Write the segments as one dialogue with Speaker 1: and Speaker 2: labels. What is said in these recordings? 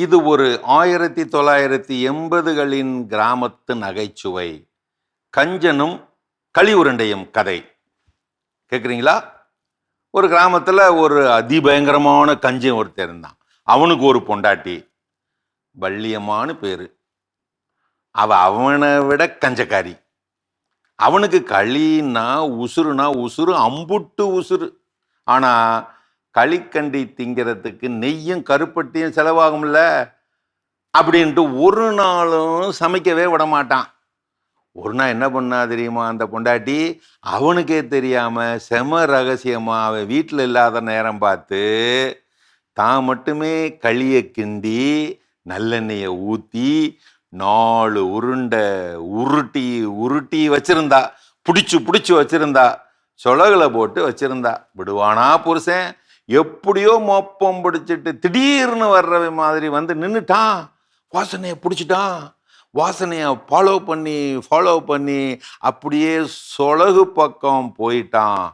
Speaker 1: இது ஒரு 1980களின் கிராமத்து நகைச்சுவை. கஞ்சனும் களி உருண்டையும் கதை. கேட்குறீங்களா? ஒரு கிராமத்தில் ஒரு அதிபயங்கரமான கஞ்சன் ஒருத்தர் இருந்தான். அவனுக்கு ஒரு பொண்டாட்டி, வள்ளியம்மான்னு பேரு. அவனை விட கஞ்சக்காரி. அவனுக்கு களின்னா உசுறு, அம்புட்டு உசுறு. ஆனா களிக்கண்டி திங்கிறதுக்கு நெய்யும் கருப்பட்டியும் செலவாகும்ல, அப்படின்ட்டு ஒரு நாளும் சமைக்கவே விட மாட்டான். ஒரு நாள் என்ன பண்ணா தெரியுமா அந்த பொண்டாட்டி? அவனுக்கே தெரியாம செம ரகசியமா அவன் வீட்டில் இல்லாத நேரம் பார்த்து தான் மட்டுமே களியை கிண்டி நல்லெண்ணெயை ஊற்றி 4 உருண்டை உருட்டி உருட்டி வச்சிருந்தா. பிடிச்சு வச்சிருந்தா. சொலகளை போட்டு வச்சிருந்தா. விடுவானா புருஷன்? எப்படியோ மொப்பம் பிடிச்சிட்டு திடீர்னு வர்ற மாதிரி வந்து நின்றுட்டான். வாசனையை பிடிச்சிட்டான். வாசனையை ஃபாலோ பண்ணி அப்படியே சொலகு பக்கம் போயிட்டான்.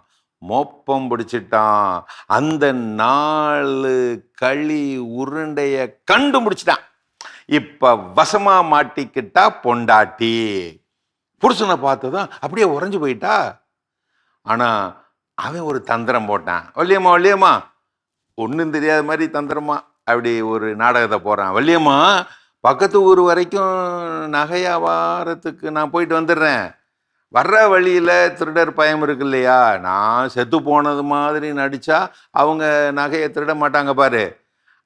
Speaker 1: மொப்பம் பிடிச்சிட்டான். அந்த 4 களி உருண்டைய கண்டுபிடிச்சிட்டான். இப்ப வசமா மாட்டிக்கிட்டா பொண்டாட்டி. புருஷனை பார்த்ததும் அப்படியே உறைஞ்சு போயிட்டா. ஆனா அவன் ஒரு தந்திரம் போட்டான். வள்ளியம்மா ஒன்றும் தெரியாத மாதிரி தந்திரமா அப்படி ஒரு நாடகத்தை போறான். வள்ளியம்மா, பக்கத்து ஊர் வரைக்கும் நகை வியாபாரத்துக்கு நான் போயிட்டு வந்துடுறேன். வர்ற வழியில் திருடர் பயம் இருக்கு இல்லையா, நான் செத்து போனது மாதிரி நடித்தா அவங்க நகையை திருட மாட்டாங்க பாரு.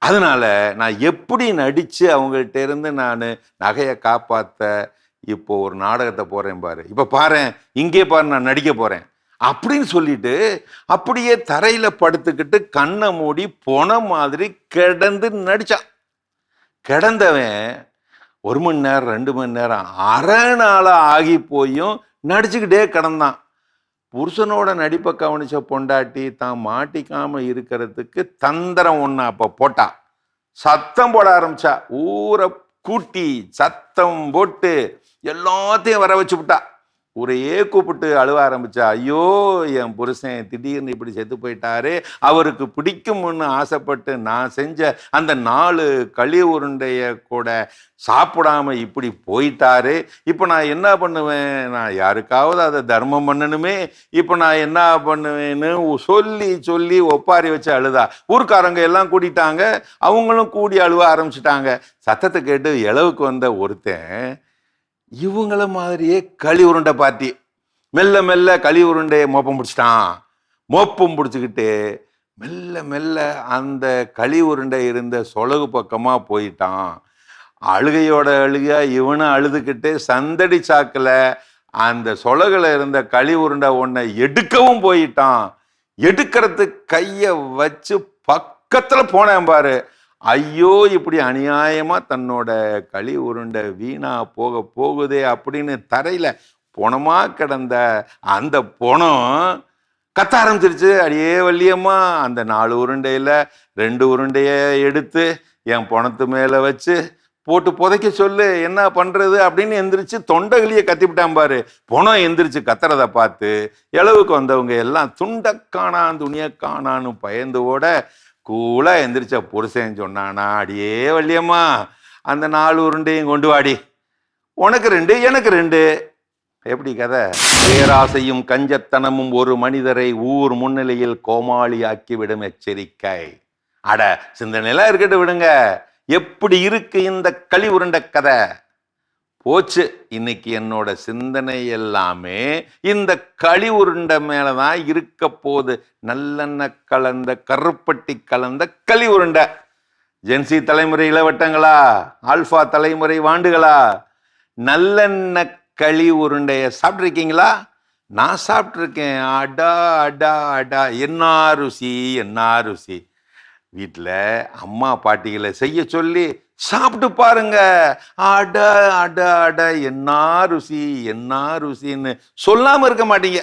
Speaker 1: அதனால நான் எப்படி நடித்து அவங்கள்ட்ட இருந்து நான் நகையை காப்பாற்ற இப்போ ஒரு நாடகத்தை போகிறேன் பாரு. இப்போ பாரு, இங்கே பாரு, நான் நடிக்க போகிறேன் அப்படின்னு சொல்லிட்டு அப்படியே தரையில் படுத்துக்கிட்டு கண்ணை மூடி போன மாதிரி கிடந்து நடித்தான். கிடந்தவன் 1 மணி நேரம் 2 மணி நேரம் அரை நாளாக ஆகி போயும் நடிச்சுக்கிட்டே கிடந்தான். புருஷனோட நடிப்பை கவனிச்ச பொண்டாட்டி தான் மாட்டிக்காம இருக்கிறதுக்கு தந்திரம் ஒன்று அப்போ போட்டா. சத்தம் போட ஆரம்பிச்சா. ஊரை கூட்டி சத்தம் போட்டு எல்லாத்தையும் வர வச்சு விட்டா. ஊரையே கூப்பிட்டு அழுவ ஆரம்பிச்சா. ஐயோ, என் புருஷன் திடீர்னு இப்படி செத்து போயிட்டாரு. அவருக்கு பிடிக்கும்னு ஆசைப்பட்டு நான் செஞ்ச அந்த 4 களி உருண்டைய கூட சாப்பிடாம இப்படி போயிட்டாரு. இப்போ நான் என்ன பண்ணுவேன்? நான் யாருக்காவது அதை தர்மம் பண்ணணுமே. இப்போ நான் என்ன பண்ணுவேன்னு சொல்லி ஒப்பாரி வச்சு அழுதா. ஊர்க்காரங்க எல்லாம் கூட்டிட்டாங்க. அவங்களும் கூடி அழுவ ஆரம்பிச்சிட்டாங்க. சத்தத்தை கேட்டு இளவுக்கு வந்த ஒருத்தன் இவங்கள மாதிரியே களி உருண்டை பார்ட்டி மெல்ல களி உருண்டையை மோப்பம் பிடிச்சிட்டான். மோப்பம் பிடிச்சிக்கிட்டு மெல்ல அந்த களி உருண்டை இருந்த சொலகு பக்கமா போயிட்டான். அழுகையோட அழுகையா இவனும் அழுதுகிட்டு சந்தடி சாக்கில் அந்த சொலகுல இருந்த களி உருண்டை ஒன்றை எடுக்கவும் போயிட்டான். எடுக்கிறதுக்கு கையை வச்சு பக்கத்துல போனேன் பாரு. ஐயோ, இப்படி அநியாயமா தன்னோட களி உருண்டை வீணா போகுதே அப்படின்னு தரையில பொணமா கிடந்த அந்த பொணம் கத்த ஆரம்பிச்சிருச்சு. அடியே வள்ளியம்மா, அந்த 4 உருண்டையில 2 உருண்டைய எடுத்து என் பொணத்து மேல வச்சு போட்டு புதைக்க சொல்லு, என்ன பண்றது அப்படின்னு எந்திரிச்சு தொண்டைகளிய கத்திவிட்டான் பாரு. பொணம் எந்திரிச்சு கத்துறத பார்த்து இளவுக்கு வந்தவங்க எல்லாம் துணியக்கானான்னு பயந்து ஓட கூலா எந்திரிச்ச புருஷன் சொன்னானா, அடியே வள்ளியம்மா, அந்த 4 உருண்டையும் கொண்டு வாடி. உனக்கு 2, எனக்கு 2. எப்படி கதை? பேராசையும் கஞ்சத்தனமும் ஒரு மனிதரை ஊர் முன்னிலையில் கோமாளியாக்கிவிடும் எச்சரிக்கை. அட, சிந்தனையெல்லாம் இருக்கட்டும், விடுங்க. எப்படி இருக்கு இந்த களி உருண்டை கதை? போச்சு. இன்னைக்கு என்னோட சிந்தனை எல்லாமே இந்த களி உருண்டை மேலதான் இருக்க போகுது. நல்லெண்ணெய் கலந்த கருப்பட்டி கலந்த களி உருண்டை. ஜென்சி தலைமுறை இளவட்டங்களா, ஆல்பா தலைமுறை வாண்டுகளா, நல்லெண்ணெய் களி உருண்டைய சாப்பிட்ருக்கீங்களா? நான் சாப்பிட்ருக்கேன். அடா, என்ன ருசி. வீட்டில் அம்மா பாட்டிகளை செய்ய சொல்லி சாப்பிட்டு பாருங்க. அட என்ன ருசின்னு சொல்லாம இருக்க மாட்டீங்க.